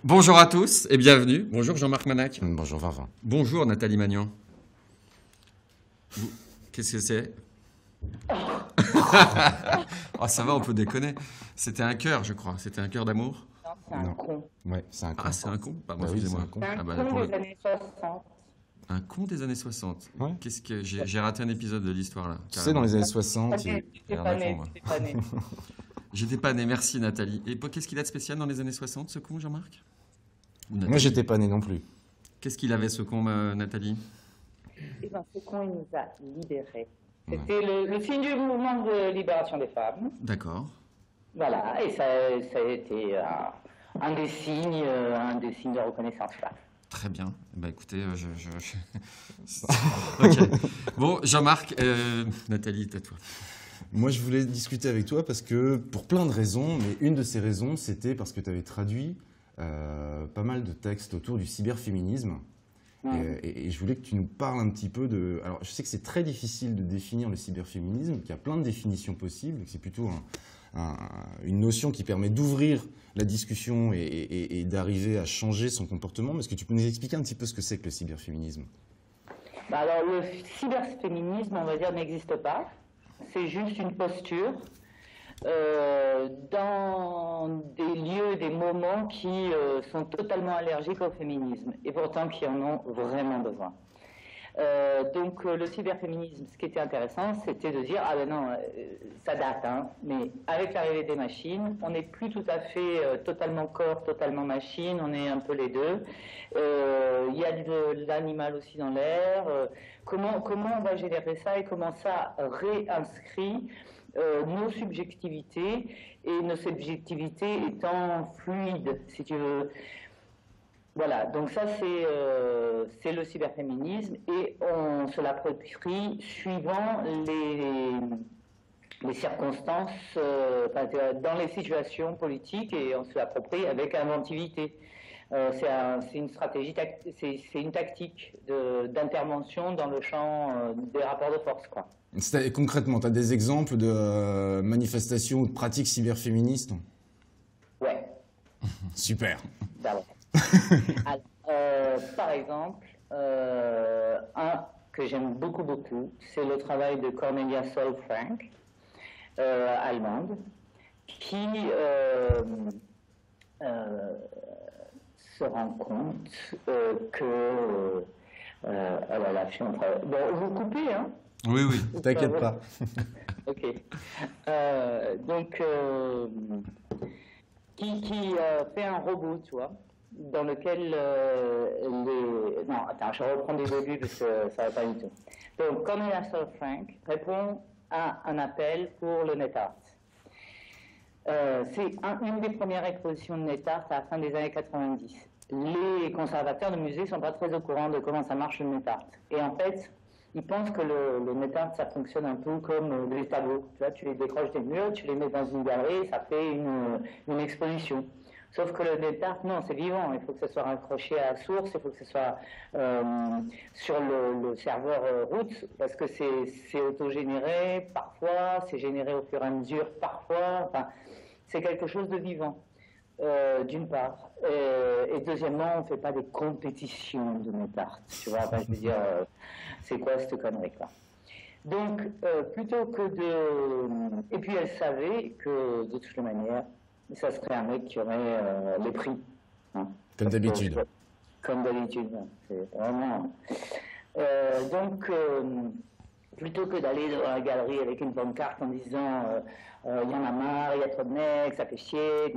Bonjour à tous et bienvenue. Bonjour Jean-Marc Manac. Bonjour Vincent. Bonjour Nathalie Magnan. Qu'est-ce que c'est? Oh, ça va, on peut déconner. C'était un cœur, je crois. C'était un cœur d'amour. Non, c'est un Non. con. Ouais, c'est un con. Ah, c'est un con? Pardon, Bah oui, excusez-moi. c'est un con. C'est un Ah bah, con pour le- des années 60. Un con des années 60. Ouais. Qu'est-ce que j'ai raté un épisode de l'histoire là. Tu sais, dans les années 60, T'étais rien pas à né, fond, moi. t'étais pas né. J'étais pas né, merci Nathalie. Et qu'est-ce qu'il a de spécial dans les années 60, ce con, Jean-Marc? Ou Nathalie? moi j'étais pas né non plus. Qu'est-ce qu'il avait, ce con, Nathalie? Eh ben, ce con, il nous a libérés. C'était le signe du mouvement de libération des femmes. D'accord. Voilà, et ça a été un des signes de reconnaissance. Voilà. Très bien. Bah écoutez, Ok. Bon, Jean-Marc, Nathalie, à toi. Moi je voulais discuter avec toi parce que, pour plein de raisons, mais une de ces raisons c'était parce que tu avais traduit pas mal de textes autour du cyberféminisme. Et je voulais que tu nous parles un petit peu de... Alors, je sais que c'est très difficile de définir le cyberféminisme, qu'il y a plein de définitions possibles, que c'est plutôt une notion qui permet d'ouvrir la discussion et d'arriver à changer son comportement. Mais est-ce que tu peux nous expliquer un petit peu ce que c'est que le cyberféminisme? Bah alors, le cyberféminisme, on va dire, n'existe pas. C'est juste une posture dans des lieux, des moments qui sont totalement allergiques au féminisme et pourtant qui en ont vraiment besoin. Donc le cyberféminisme, ce qui était intéressant, c'était de dire, ah ben non, ça date, hein, mais avec l'arrivée des machines, on n'est plus tout à fait totalement corps, totalement machine, on est un peu les deux. Il y a de l'animal aussi dans l'air. Comment on va générer ça et comment ça réinscrit nos subjectivités, et nos subjectivités étant fluides, si tu veux. Voilà, donc ça c'est le cyberféminisme, et on se l'approprie suivant les circonstances, dans les situations politiques, et on se l'approprie avec inventivité. C'est une stratégie, c'est une tactique d'intervention dans le champ des rapports de force, quoi. Concrètement, tu as des exemples de manifestations ou de pratiques cyberféministes? Ouais, Super. d'abord. Alors, par exemple, un que j'aime beaucoup, c'est le travail de Cornelia Solfrank, allemande, qui se rend compte que... elle a lâché un travail. Bon, vous coupez, hein? Oui, oui. T'inquiète pas. Ok. Donc, qui fait un robot, tu vois, dans lequel Non, attends, je reprends des débuts parce que ça va pas du tout. Donc, Cornelia Solfrank répond à un appel pour le NetArt. C'est une des premières expositions de NetArt à la fin des années 90. Les conservateurs de musées ne sont pas très au courant de comment ça marche le NetArt. Et en fait, ils pensent que le NetArt, ça fonctionne un peu comme des tableaux. Tu vois, tu les décroches des murs, tu les mets dans une galerie, ça fait une exposition. Sauf que le NetArt, non, c'est vivant. Il faut que ce soit raccroché à la source, il faut que ce soit sur le serveur root, parce que c'est autogénéré parfois, c'est généré au fur et à mesure parfois. Enfin, c'est quelque chose de vivant, d'une part. Et deuxièmement, on ne fait pas des compétitions de NetArt. Tu vois, enfin, je veux dire, c'est quoi cette connerie, quoi. Donc, plutôt que de... Et puis, elle savait que, de toute manière, ça serait un mec qui aurait les prix. Hein. Comme d'habitude. Comme d'habitude, hein. C'est vraiment... Donc, plutôt que d'aller dans la galerie avec une pancarte en disant il y en a marre, il y a trop de mecs, ça fait chier,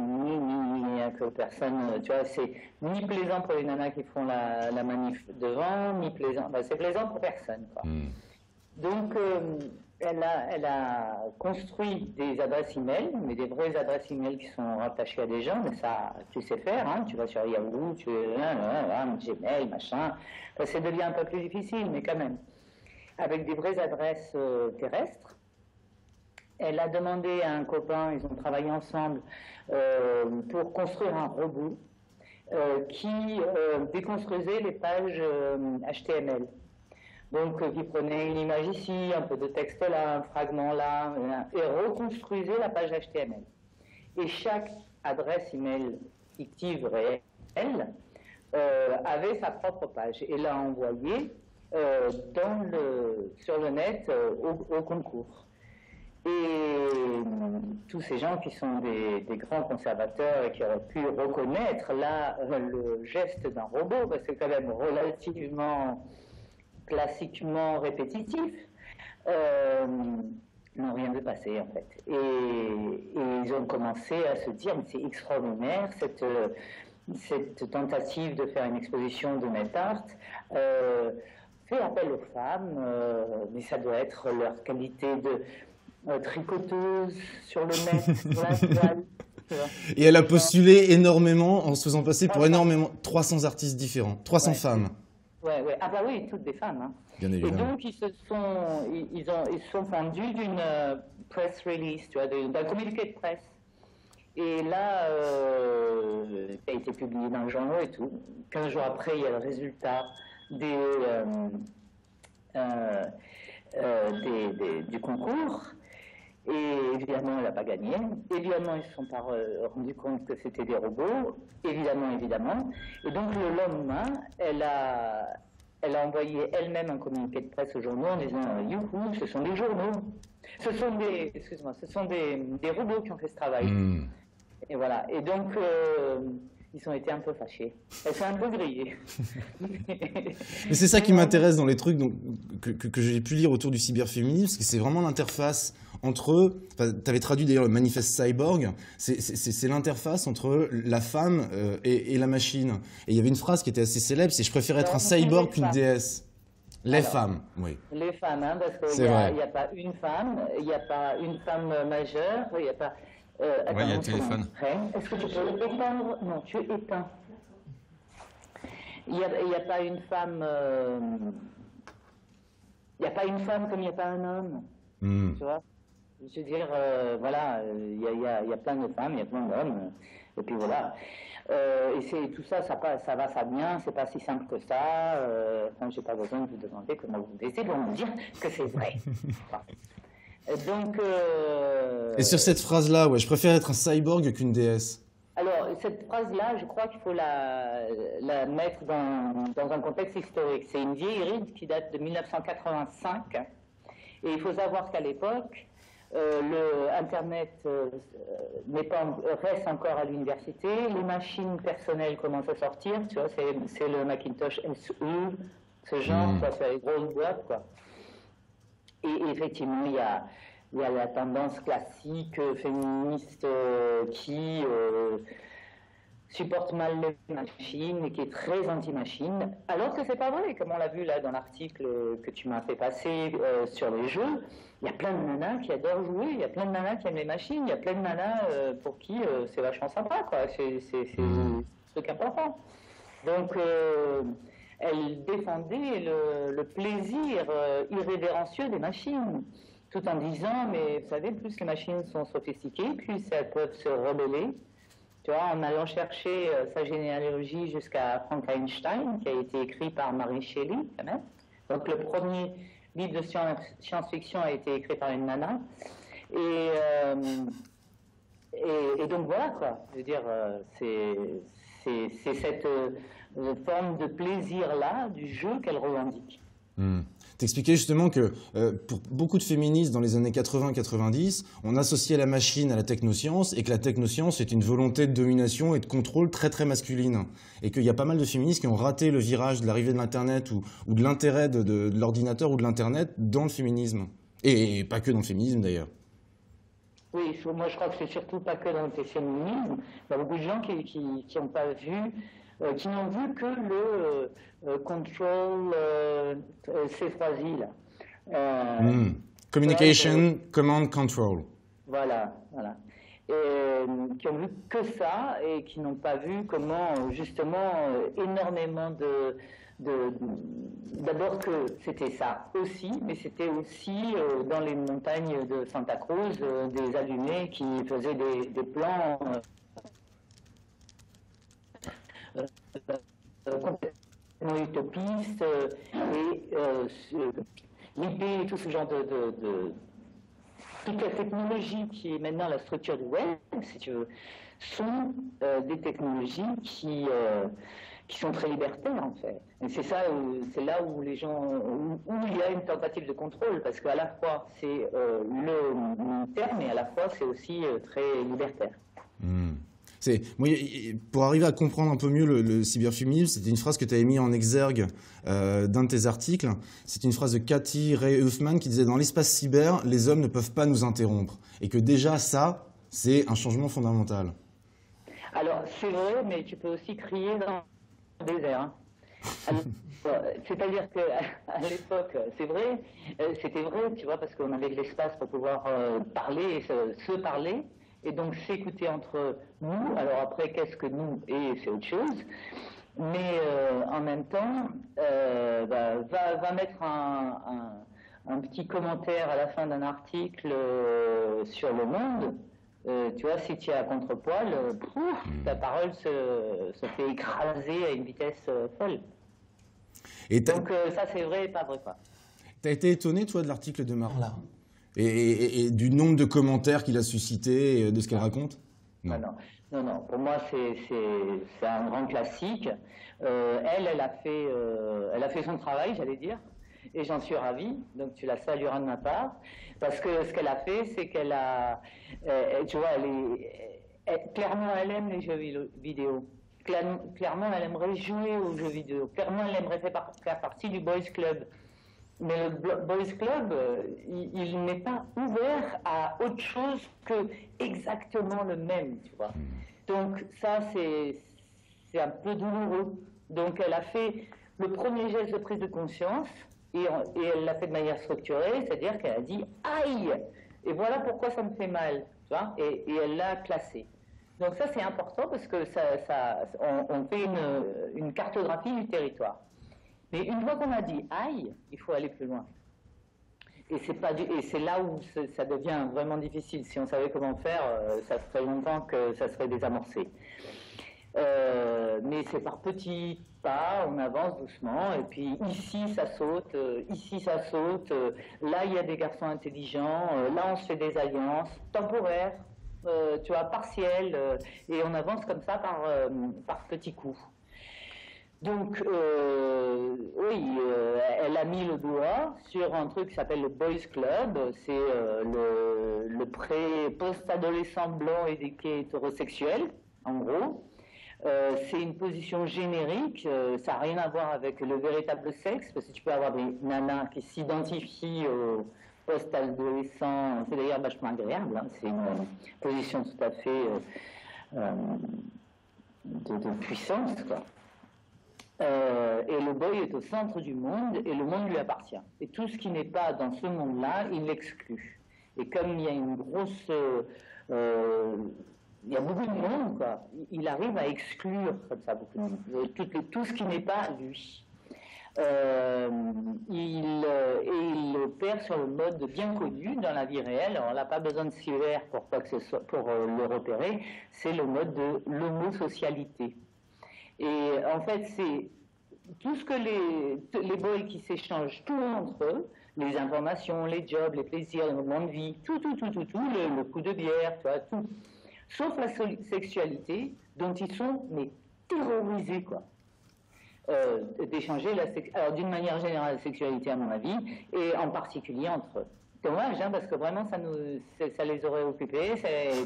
que personne, tu vois, c'est ni plaisant pour les nanas qui font la manif devant, ni plaisant, ben, c'est plaisant pour personne, quoi. Donc, elle a construit des adresses email, mais des vraies adresses email qui sont rattachées à des gens, mais ça, tu sais faire, hein, tu vas sur Yahoo, Gmail, machin, ça devient un peu plus difficile, mais quand même. Avec des vraies adresses terrestres. Elle a demandé à un copain, ils ont travaillé ensemble, pour construire un robot qui déconstruisait les pages HTML. Donc, qui prenait une image ici, un peu de texte là, un fragment là, et reconstruisait la page HTML. Et chaque adresse email fictive réelle elle, avait sa propre page et l'a envoyée sur le net au concours. Et tous ces gens qui sont des grands conservateurs et qui auraient pu reconnaître là le geste d'un robot, parce que c'est quand même relativement classiquement répétitif, n'ont rien vu passer en fait. Et ils ont commencé à se dire, mais c'est extraordinaire cette tentative de faire une exposition de net art. Fait appel aux femmes, mais ça doit être leur qualité de tricoteuse sur le net. Et elle a postulé énormément en se faisant passer pour énormément 300 artistes différents, 300 femmes. Ouais. Ah bah oui, toutes des femmes. Hein. Bien évidemment. Et donc ils se sont fendus d'une press release, tu vois, d'un communiqué de presse. Et là, ça a été publié dans le journal et tout. 15 jours après, il y a le résultat du concours. Et évidemment, elle n'a pas gagné. Évidemment, ils ne se sont pas rendus compte que c'était des robots. Évidemment. Et donc, le lendemain, elle a envoyé elle-même un communiqué de presse aux journaux en disant « Youhou, ce sont des journaux. Ce sont des robots qui ont fait ce travail. Et voilà. Et donc, ils ont été un peu fâchés. Elles sont un peu grillées. Mais c'est ça qui m'intéresse dans les trucs que j'ai pu lire autour du cyberféminisme, parce que c'est vraiment l'interface entre... Tu avais traduit d'ailleurs le manifeste Cyborg, c'est l'interface entre la femme et la machine. Et il y avait une phrase qui était assez célèbre, c'est « Je préfère être un cyborg qu'une déesse ». Les femmes, oui. Les femmes, hein, parce qu'il n'y a pas une femme, il n'y a pas une femme majeure, il n'y a pas... oui, il y a le téléphone. Est-ce que tu peux éteindre? Non, tu éteins. Il n'y a pas une femme... Il n'y a pas une femme comme il n'y a pas un homme. Tu vois? Je veux dire, voilà, il y a plein de femmes, il y a plein d'hommes. Et puis voilà. Et tout ça, ça va, ça vient, c'est pas si simple que ça. Enfin, j'ai pas besoin de vous demander comment vous baissez pour me dire que c'est vrai. Donc, et sur cette phrase-là, ouais, je préfère être un cyborg qu'une déesse. Alors, cette phrase-là, je crois qu'il faut la mettre dans un contexte historique. C'est une vieille ride qui date de 1985. Et il faut savoir qu'à l'époque, Internet reste encore à l'université. Les machines personnelles commencent à sortir. Tu vois, c'est le Macintosh SE, ce genre, quoi, c'est les grosses boîtes, quoi. Et effectivement, il y a la tendance classique féministe qui supporte mal les machines et qui est très anti-machine, alors que c'est pas vrai, comme on l'a vu là dans l'article que tu m'as fait passer sur les jeux. Il y a plein de nanas qui adorent jouer, il y a plein de nanas qui aiment les machines, il y a plein de nanas pour qui c'est vachement sympa, quoi. C'est un truc important. Donc, elle défendait le plaisir irrévérencieux des machines, tout en disant, mais vous savez, plus les machines sont sophistiquées, plus elles peuvent se rebeller. Tu vois, en allant chercher sa généalogie jusqu'à Frankenstein, qui a été écrit par Mary Shelley, quand même. Donc le premier livre de science-fiction a été écrit par une nana. Et donc voilà, quoi. Je veux dire, c'est cette forme de plaisir-là du jeu qu'elle revendique. T'expliquais justement que pour beaucoup de féministes dans les années 80-90, on associait la machine à la technoscience et que la technoscience est une volonté de domination et de contrôle très très masculine. Et qu'il y a pas mal de féministes qui ont raté le virage de l'arrivée de l'Internet ou de l'intérêt de l'ordinateur ou de l'Internet dans le féminisme. Et pas que dans le féminisme d'ailleurs. Oui, moi je crois que c'est surtout pas que dans le féminisme. Il y a beaucoup de gens qui n'ont pas vu... qui n'ont vu que le control, ces trois-i là. Communication, command, control. Voilà. Et, qui ont vu que ça et qui n'ont pas vu comment justement énormément d'abord que c'était ça aussi, mais c'était aussi dans les montagnes de Santa Cruz des allumés qui faisaient des plans complètement utopiste et l'idée et tout ce genre toute la technologie qui est maintenant la structure du web, si tu veux, sont des technologies qui sont très libertaires en fait. Et c'est ça, c'est là où les gens, où il y a une tentative de contrôle, parce qu'à la fois c'est le terme, et à la fois c'est aussi très libertaire. Moi, pour arriver à comprendre un peu mieux le cyberféminisme, c'était une phrase que tu avais mis en exergue d'un de tes articles. C'est une phrase de Cathy Ray Huffman qui disait « Dans l'espace cyber, les hommes ne peuvent pas nous interrompre ». Et que déjà ça, c'est un changement fondamental. Alors c'est vrai, mais tu peux aussi crier dans le désert. Hein. C'est-à-dire qu'à l'époque, c'est vrai, c'était vrai, tu vois, parce qu'on avait de l'espace pour pouvoir parler et se parler. Et donc s'écouter entre nous. Alors après, qu'est-ce que nous et c'est autre chose. Mais en même temps, va mettre un petit commentaire à la fin d'un article sur Le Monde. Tu vois, si tu es à contre-poil, ta parole se fait écraser à une vitesse folle. Et donc ça, c'est vrai et pas vrai, quoi. T'as été étonné, toi, de l'article de Marla et du nombre de commentaires qu'il a suscité et de ce qu'elle raconte? Non. Non. Pour moi, c'est un grand classique. Elle a fait son travail, j'allais dire, et j'en suis ravi. Donc tu la salueras de ma part, parce que ce qu'elle a fait, c'est qu'elle a, tu vois, clairement, elle aime les jeux vidéo. Clairement, elle aimerait jouer aux jeux vidéo. Clairement, elle aimerait faire partie du Boys Club. Mais le Boys Club, il n'est pas ouvert à autre chose que exactement le même, tu vois. Donc ça, c'est un peu douloureux. Donc elle a fait le premier geste de prise de conscience et elle l'a fait de manière structurée, c'est-à-dire qu'elle a dit « Aïe !» et voilà pourquoi ça me fait mal, tu vois, et elle l'a classé. Donc ça, c'est important parce que on fait une cartographie du territoire. Mais une fois qu'on a dit « aïe », il faut aller plus loin. Et c'est là où ça devient vraiment difficile. Si on savait comment faire, ça ferait longtemps que ça serait désamorcé. Mais c'est par petits pas, on avance doucement, et puis ici ça saute, là il y a des garçons intelligents, là on se fait des alliances temporaires, tu vois, partielles, et on avance comme ça par petits coups. Donc, oui, elle a mis le doigt sur un truc qui s'appelle le Boys Club. C'est le post-adolescent blanc éduqué hétérosexuel, en gros. C'est une position générique, ça n'a rien à voir avec le véritable sexe, parce que tu peux avoir des nanas qui s'identifient au post-adolescent. C'est d'ailleurs vachement agréable, hein. C'est une position tout à fait de puissance, quoi. Et le boy est au centre du monde et le monde lui appartient. Et tout ce qui n'est pas dans ce monde-là, il l'exclut. Et comme il y a une grosse... il y a beaucoup de monde, quoi. Il arrive à exclure comme ça beaucoup de monde. Tout ce qui n'est pas lui. Il opère sur le mode bien connu dans la vie réelle. Alors, on n'a pas besoin de cyber pour quoi que ce soit, pour le repérer. C'est le mode de l'homosocialité. Et en fait, c'est tout ce que les boys qui s'échangent tout entre eux, les informations, les jobs, les plaisirs, les moments de vie, tout, le coup de bière, tu vois, tout, sauf la sexualité dont ils sont mais terrorisés, quoi. D'échanger alors d'une manière générale la sexualité à mon avis, et en particulier entre eux. Dommage, hein, parce que vraiment ça les aurait occupés,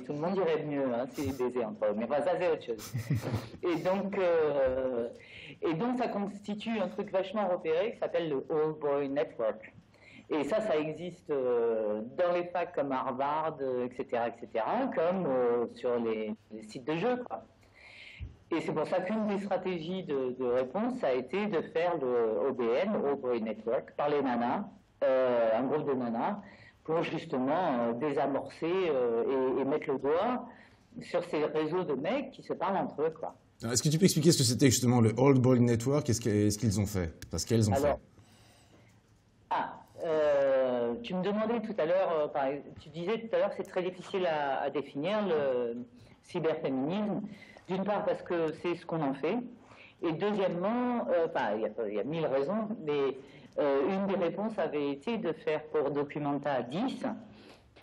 tout le monde irait mieux, hein, s'ils baisaient entre eux. Mais enfin, ça c'est autre chose. Et donc ça constitue un truc vachement repéré qui s'appelle le All Boy Network. Et ça existe dans les facs comme Harvard, etc., comme sur les sites de jeux, quoi. Et c'est pour ça qu'une des stratégies de réponse a été de faire le OBN, All Boy Network, par les nanas, un groupe de nanas, pour justement désamorcer et mettre le doigt sur ces réseaux de mecs qui se parlent entre eux, quoi. Est-ce que tu peux expliquer ce que c'était justement le Old Boy Network et ce qu'ils ont fait? Parce qu'elles ont fait. Tu me demandais tout à l'heure, tu disais tout à l'heure que c'est très difficile à définir le cyberféminisme. D'une part parce que c'est ce qu'on en fait, et deuxièmement, il y a 1000 raisons, mais une des réponses avait été de faire pour Documenta 10.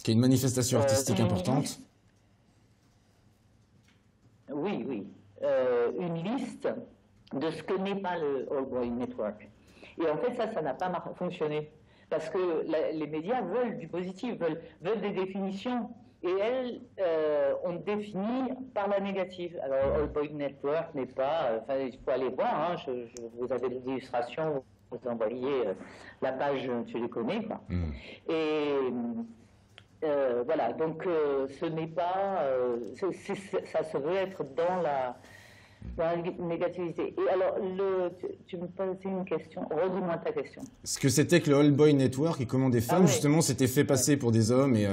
Qui est une manifestation artistique importante. oui, oui, une liste de ce que n'est pas le All Boy Network. Et en fait, ça n'a pas fonctionné. Parce que les médias veulent du positif, veulent des définitions. Et elles, on définit par la négative. Alors, All Boy Network n'est pas... il faut aller voir, hein, vous avez des illustrations, vous envoyez la page, tu les connais, quoi. Et... voilà, donc ce n'est pas... ça se veut être dans la négativité. Et alors, tu me posais une question, redis-moi ta question. Ce que c'était que le All Boy Network et comment des femmes, justement, s'étaient fait passer pour des hommes et...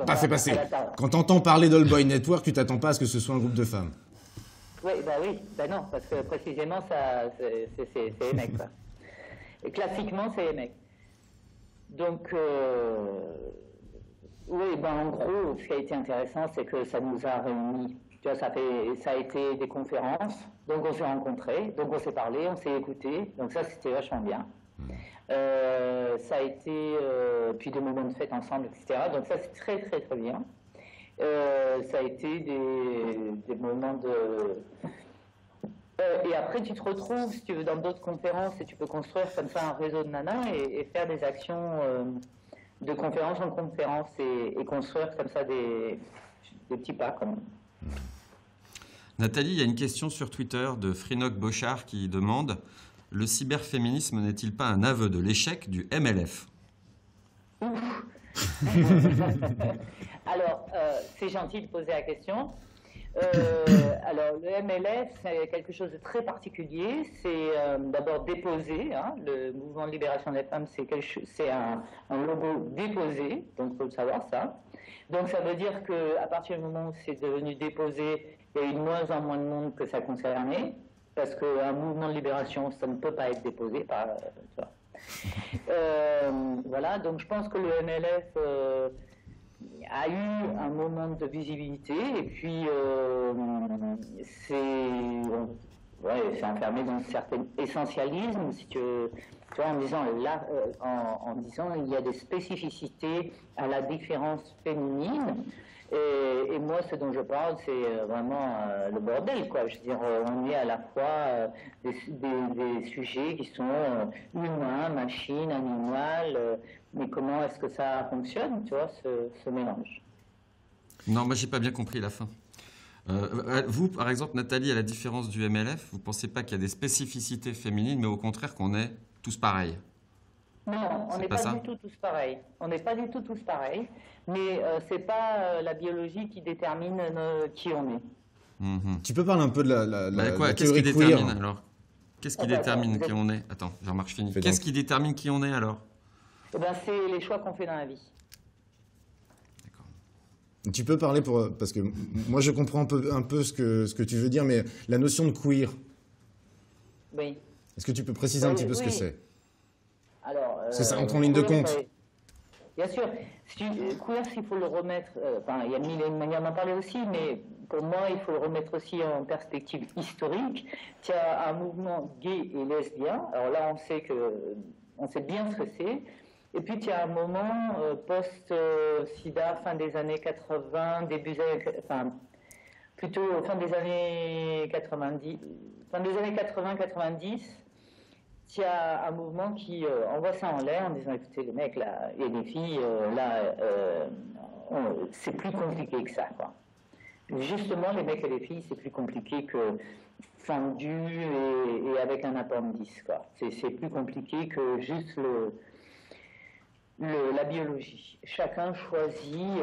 pas fait passer. Quand t'entends parler d'All Boy Network, tu t'attends pas à ce que ce soit un groupe de femmes. Oui, non, parce que précisément, c'est les mecs, quoi. Et classiquement, c'est les mecs. Donc, oui, en gros, ce qui a été intéressant, c'est que ça nous a réunis. Tu vois, ça a été des conférences, donc on s'est rencontrés, donc on s'est parlé, on s'est écoutés, donc ça, c'était vachement bien. Ça a été, puis des moments de fête ensemble, etc. Donc ça, c'est très, très, très bien. Ça a été des moments de... et après, tu te retrouves, si tu veux, dans d'autres conférences et tu peux construire comme ça un réseau de nanas et faire des actions de conférence en conférence et construire comme ça des petits pas, quand même. Nathalie, il y a une question sur Twitter de Frinoc Bochard qui demande « Le cyberféminisme n'est-il pas un aveu de l'échec du MLF ?» Alors, c'est gentil de poser la question. Alors, le MLF, c'est quelque chose de très particulier. C'est d'abord déposé. Hein, le mouvement de libération des femmes, c'est un logo déposé. Donc, il faut le savoir, ça. Donc, ça veut dire qu'à partir du moment où c'est devenu déposé, il y a eu de moins en moins de monde que ça concernait. Parce qu'un mouvement de libération, ça ne peut pas être déposé par... voilà, donc je pense que le MLF... a eu un moment de visibilité et puis c'est enfermé dans un certain essentialisme, si tu vois, en disant là, en disant il y a des spécificités à la différence féminine. Et moi, ce dont je parle, c'est vraiment le bordel, quoi. Je veux dire, on est à la fois des sujets qui sont humains, machines, animales, mais comment est-ce que ça fonctionne, tu vois, ce mélange? Non, moi, j'ai pas bien compris la fin. Vous, par exemple, Nathalie, à la différence du MLF, vous pensez pas qu'il y a des spécificités féminines, mais au contraire qu'on est tous pareils? Non, on n'est pas du tout tous pareils. On n'est pas du tout tous pareils, mais c'est pas la biologie qui détermine qui on est. Tu peux parler un peu de la qu'est-ce qui théorie queer détermine alors? Qu'est-ce qui détermine qui on est? Attends, Jean-Marc, je finis. Qu'est-ce qui détermine qui on est alors? C'est les choix qu'on fait dans la vie. D'accord. Tu peux parler parce que moi je comprends un peu ce que tu veux dire, mais la notion de queer. Oui. Est-ce que tu peux préciser un petit peu ce que c'est? Alors, parce que ça entre en ligne de compte. Bien sûr. Queer, s'il faut le remettre... il y a mille et une manières d'en parler aussi, mais pour moi, il faut le remettre aussi en perspective historique. Il y a un mouvement gay et lesbien. Alors là, on sait bien ce que c'est. Et puis, il y a un moment post-SIDA, fin des années 80, plutôt fin des années 90, fin des années 80-90, il y a un mouvement qui envoie ça en l'air en disant, écoutez, les mecs, là, et les filles, c'est plus compliqué que ça, quoi. Justement, les mecs et les filles, c'est plus compliqué que fendu et avec un appendice, quoi. C'est plus compliqué que juste la biologie. Chacun choisit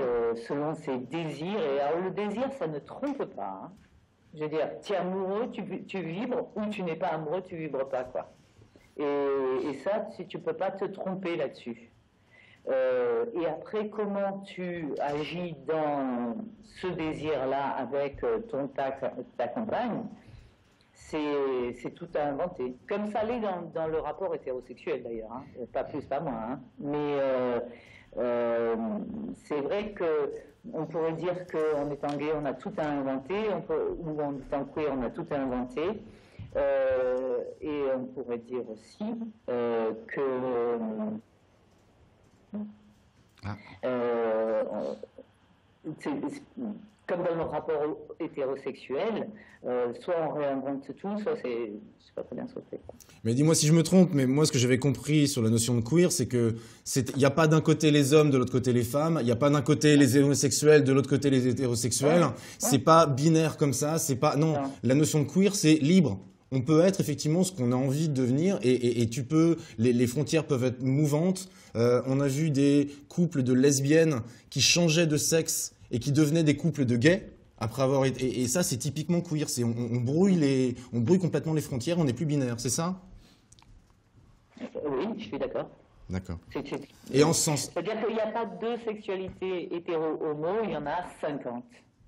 selon ses désirs. Et alors, le désir, ça ne trompe pas. Hein. Je veux dire, tu es amoureux, tu vibres, ou tu n'es pas amoureux, tu vibres pas, quoi. Et ça, tu peux pas te tromper là-dessus. Et après, comment tu agis dans ce désir-là avec ta compagne, c'est tout à inventer. Comme ça l'est dans le rapport hétérosexuel d'ailleurs, hein. Pas plus, pas moins. Hein. Mais c'est vrai qu'on pourrait dire qu'en étant gay, on a tout à inventer, ou en étant queer, on a tout à inventer. Et on pourrait dire aussi comme dans le rapport hétérosexuel, soit on réinvente tout, soit c'est pas très bien sauté. Mais dis-moi si je me trompe, mais moi ce que j'avais compris sur la notion de queer, c'est que il n'y a pas d'un côté les hommes, de l'autre côté les femmes, il n'y a pas d'un côté les homosexuels, de l'autre côté les hétérosexuels. C'est pas binaire comme ça, c'est pas non. La notion de queer, c'est libre. On peut être effectivement ce qu'on a envie de devenir et tu peux, les frontières peuvent être mouvantes. On a vu des couples de lesbiennes qui changeaient de sexe et qui devenaient des couples de gays après avoir été, et ça c'est typiquement queer. C'est on brouille complètement les frontières, on n'est plus binaire, c'est ça? Oui, je suis d'accord. D'accord. Et en ce sens. C'est-à-dire qu'il n'y a pas deux sexualités hétéro-homo, il y en a 50,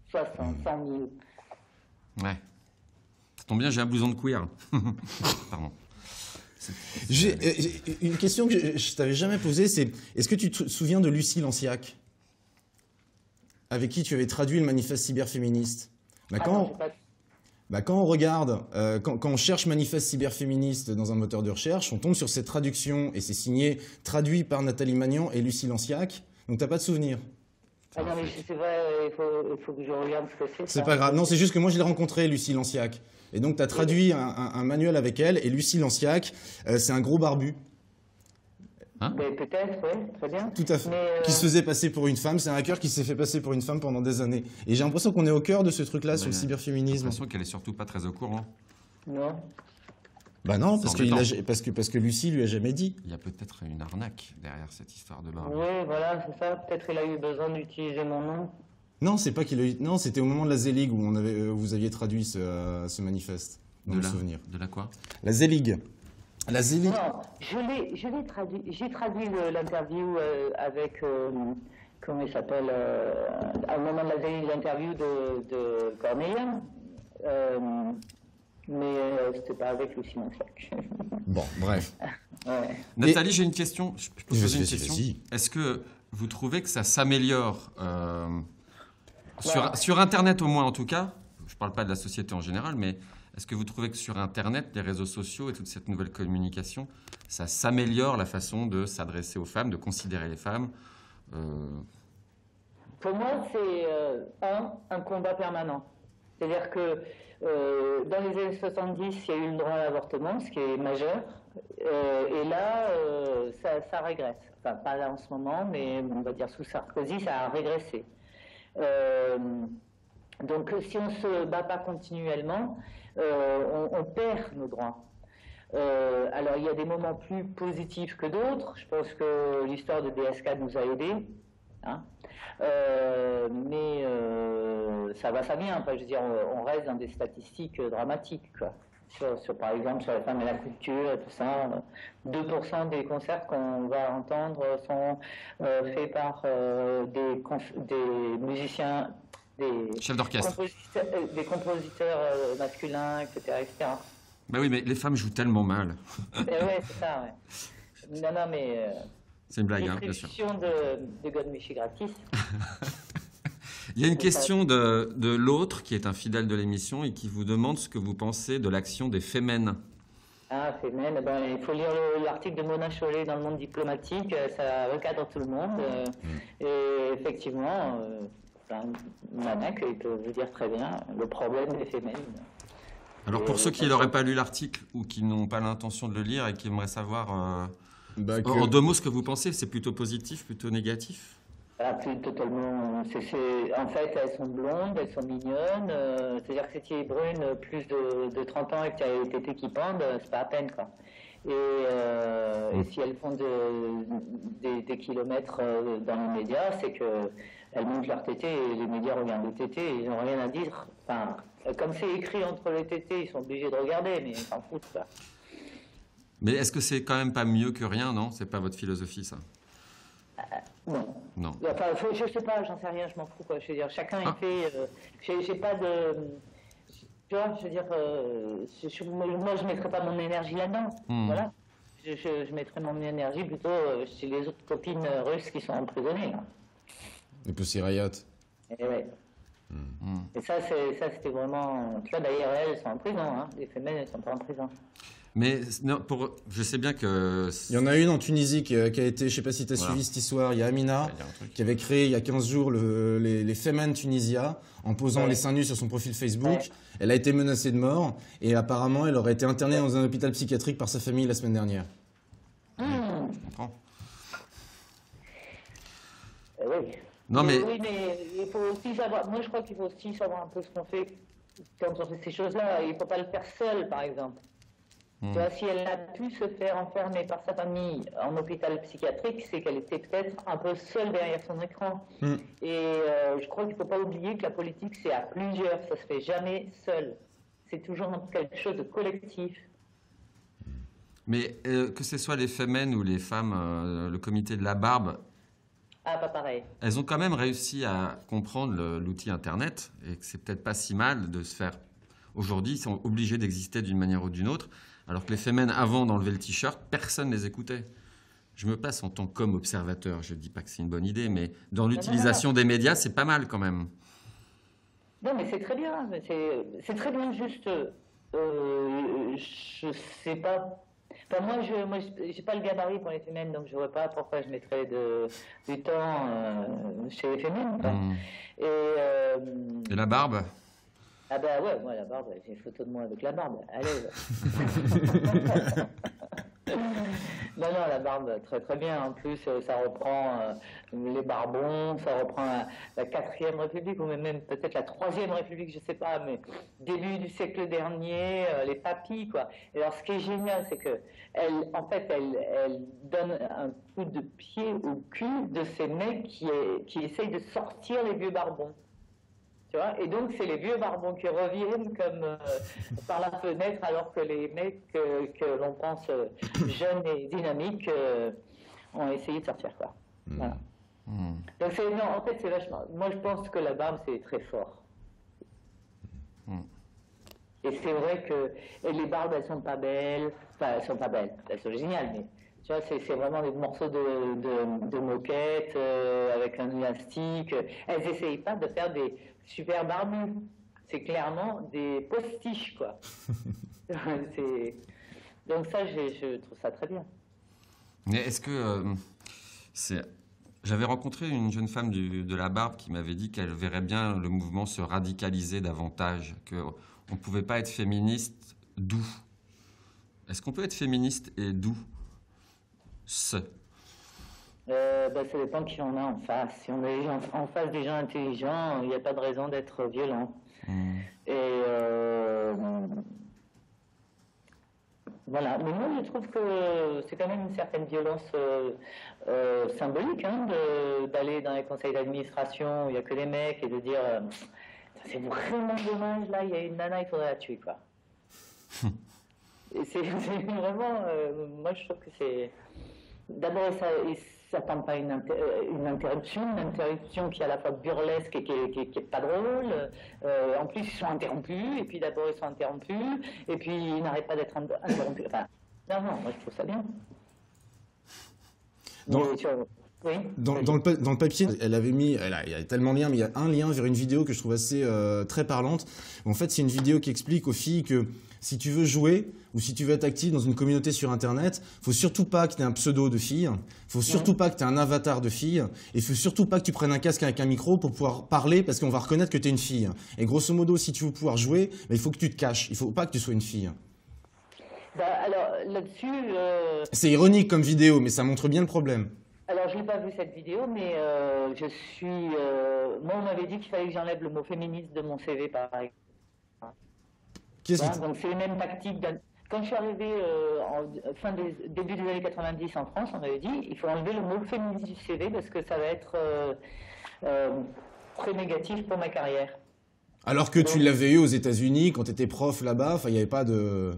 60, 100 000. Ouais. Ça tombe bien, j'ai un blouson de queer. Pardon. J'ai une question que je t'avais jamais posée, c'est est-ce que tu te souviens de Lucie Lanciac, avec qui tu avais traduit le manifeste cyberféministe? Quand on regarde, quand on cherche manifeste cyberféministe dans un moteur de recherche, on tombe sur cette traduction et c'est signé, traduit par Nathalie Magnan et Lucie Lanciac. Donc t'as pas de souvenir? Ah non mais c'est vrai, il faut que je regarde ce que c'est. C'est pas grave, non c'est juste que moi je l'ai rencontrée, Lucie Lanciac. Et donc tu as traduit un manuel avec elle et Lucie Lanciac, c'est un gros barbu. Hein? Peut-être, oui, très bien. Tout à fait. Qui se faisait passer pour une femme. C'est un hacker qui s'est fait passer pour une femme pendant des années. Et j'ai l'impression qu'on est au cœur de ce truc-là sur le cyberféminisme. J'ai l'impression qu'elle est surtout pas très au courant. Non. Bah non, parce que Lucie lui a jamais dit. Il y a peut-être une arnaque derrière cette histoire de barbe. Oui, voilà, c'est ça. Peut-être qu'il a eu besoin d'utiliser mon nom. Non, c'est pas qu'il a eu. Non, c'était au moment de la Zelig où vous aviez traduit ce manifeste. Dans le souvenir. De la quoi? La Zelig. La Zelig. Non, je l'ai traduit. J'ai traduit l'interview avec. Comment il s'appelle au moment de la Zelig, l'interview de Cornelia. Mais c'était pas avec Lucie Lanciac. Bon, bref. Ouais. Nathalie, j'ai une question. Je peux poser une question. Vas-y. Est-ce que vous trouvez que ça s'améliore sur Internet au moins en tout cas? Je ne parle pas de la société en général, mais est-ce que vous trouvez que sur Internet, les réseaux sociaux et toute cette nouvelle communication, ça s'améliore la façon de s'adresser aux femmes, de considérer les femmes? Pour moi, c'est un combat permanent. C'est-à-dire que dans les années 70, il y a eu le droit à l'avortement, ce qui est majeur. Et là, ça régresse. Enfin, pas là en ce moment, mais on va dire sous Sarkozy, ça a régressé. Donc, si on ne se bat pas continuellement, on perd nos droits. Alors, il y a des moments plus positifs que d'autres. Je pense que l'histoire de DSK nous a aidés. Hein. Mais ça va, ça vient. Enfin, je veux dire, on reste dans des statistiques dramatiques, quoi. Par exemple, sur la femme et la culture et tout ça, 2% des concerts qu'on va entendre sont faits par des musiciens, des chefs d'orchestre, des compositeurs masculins, etc., etc. Bah oui, mais les femmes jouent tellement mal. Oui, c'est ça, ouais. Non, mais... c'est une blague, hein, bien sûr. De Godemichi gratis. Il y a une question de l'autre qui est un fidèle de l'émission et qui vous demande ce que vous pensez de l'action des Femmes. Ah, Femmes, il faut lire l'article de Mona Chollet dans le Monde diplomatique, ça recadre tout le monde. Et effectivement, Manak, il peut vous dire très bien le problème des Femmes. Alors pour ceux qui n'auraient pas lu l'article ou qui n'ont pas l'intention de le lire et qui aimeraient savoir en 2 mots ce que vous pensez, c'est plutôt positif, plutôt négatif? Ah, totalement. En fait, elles sont blondes, elles sont mignonnes. C'est-à-dire que si tu es brune plus de 30 ans et que tu as les tétés qui pendent, c'est pas à peine, quoi. Et si elles font des kilomètres dans les médias, c'est qu'elles montent leurs tétés et les médias regardent les tétés et ils n'ont rien à dire. Enfin, comme c'est écrit entre les tétés, ils sont obligés de regarder, mais ils s'en foutent, quoi. Mais est-ce que c'est quand même pas mieux que rien, non? C'est pas votre philosophie, ça? Non. Enfin, je sais pas, j'en sais rien, je m'en fous, quoi. Je veux dire, chacun il fait. J'ai pas de. Tu vois, je veux dire, moi je mettrais pas mon énergie là-dedans. Voilà. Je mettrais mon énergie plutôt chez les autres copines russes qui sont emprisonnées. Là. Les Pussy Riot. Et ouais. Et ça c'était vraiment. Tu vois, d'ailleurs, elles sont en prison, hein. Les femmes, elles sont pas en prison. Mais non, je sais bien que... Il y en a une en Tunisie qui a été, je ne sais pas si tu as Voilà. suivi cette histoire, il y a Amina Il y a un truc. qui avait créé il y a 15 jours les Femen Tunisia en posant Ouais. les seins nus sur son profil Facebook. Ouais. Elle a été menacée de mort et apparemment elle aurait été internée dans un hôpital psychiatrique par sa famille la semaine dernière. Je comprends. Oui. Non, mais... Oui, mais il faut aussi savoir. Moi, je crois qu'il faut aussi savoir un peu ce qu'on fait quand on fait ces choses-là. Il ne faut pas le faire seul, par exemple. Tu vois, si elle a pu se faire enfermer par sa famille en hôpital psychiatrique, c'est qu'elle était peut-être un peu seule derrière son écran. Et je crois qu'il ne faut pas oublier que la politique, c'est à plusieurs. Ça ne se fait jamais seul. C'est toujours quelque chose de collectif. Mais que ce soit les Femen ou les femmes, le comité de la barbe, Ah, pas pareil. elles ont quand même réussi à comprendre l'outil Internet et que c'est peut-être pas si mal de se faire... Aujourd'hui, ils sont obligés d'exister d'une manière ou d'une autre, alors que les Femen, avant d'enlever le t-shirt, personne ne les écoutait. Je me place en tant qu'homme observateur, je ne dis pas que c'est une bonne idée, mais dans l'utilisation des médias, c'est pas mal quand même. Non, mais c'est très bien. C'est très bien, juste. Je sais pas. Enfin, moi, j'ai pas le gabarit pour les femmes, donc je vois pas pourquoi je mettrais du temps chez les femmes. Et la barbe? Ah bah ouais, moi la barbe, j'ai une photo de moi avec la barbe. Allez. Non, la barbe, très très bien. En plus, ça reprend les barbons, ça reprend la 4e République, ou même peut-être la 3e République, je sais pas, mais début du siècle dernier, les papys, quoi. Et alors, ce qui est génial, c'est que elle donne un coup de pied au cul de ces mecs qui essayent de sortir les vieux barbons. Tu vois, et donc, c'est les vieux barbons qui reviennent comme par la fenêtre, alors que les mecs que l'on pense jeunes et dynamiques ont essayé de sortir, quoi. Voilà. Donc, non, en fait, c'est vachement... Moi, je pense que la barbe, c'est très fort. Et c'est vrai que les barbes, elles sont pas belles. Enfin, elles sont pas belles. Elles sont géniales, mais... Tu vois, c'est vraiment des morceaux de moquette avec un élastique. Elles n'essayent pas de faire des super barbus. C'est clairement des postiches, quoi. Donc ça, je trouve ça très bien. Mais est-ce que... J'avais rencontré une jeune femme de la barbe qui m'avait dit qu'elle verrait bien le mouvement se radicaliser davantage, qu'on ne pouvait pas être féministe doux. Est-ce qu'on peut être féministe et doux? Ça dépend qui on a en face. Si on est en face des gens intelligents, il n'y a pas de raison d'être violent. Et voilà. Mais moi, je trouve que c'est quand même une certaine violence symbolique d'aller dans les conseils d'administration où il n'y a que des mecs et de dire c'est vraiment dommage, là, il y a une nana, il faudrait la tuer, quoi. Et c'est vraiment... moi, je trouve que c'est... D'abord, il s'attend pas à une interruption qui est à la fois burlesque et qui est pas drôle. En plus, ils sont interrompus, et puis d'abord, ils sont interrompus, et puis ils n'arrêtent pas d'être interrompus. Enfin, non, moi, je trouve ça bien. Oui. Dans le papier, elle avait mis, il y a tellement de liens, mais il y a un lien vers une vidéo que je trouve assez très parlante. En fait, c'est une vidéo qui explique aux filles que si tu veux jouer ou si tu veux être active dans une communauté sur Internet, faut surtout pas que tu aies un pseudo de fille, faut surtout pas que tu aies un avatar de fille, et faut surtout pas que tu prennes un casque avec un micro pour pouvoir parler parce qu'on va reconnaître que tu es une fille. Et grosso modo, si tu veux pouvoir jouer, il faut que tu te caches, il faut pas que tu sois une fille. Alors, là-dessus... C'est ironique comme vidéo, mais ça montre bien le problème. Alors, je n'ai pas vu cette vidéo, mais moi, on m'avait dit qu'il fallait que j'enlève le mot féministe de mon CV, par exemple. Donc, c'est les mêmes tactiques. Quand je suis arrivé début des années 90 en France, on m'avait dit il faut enlever le mot féministe du CV parce que ça va être très négatif pour ma carrière. Alors que tu l'avais eu aux États-Unis quand tu étais prof là-bas, il n'y avait pas de...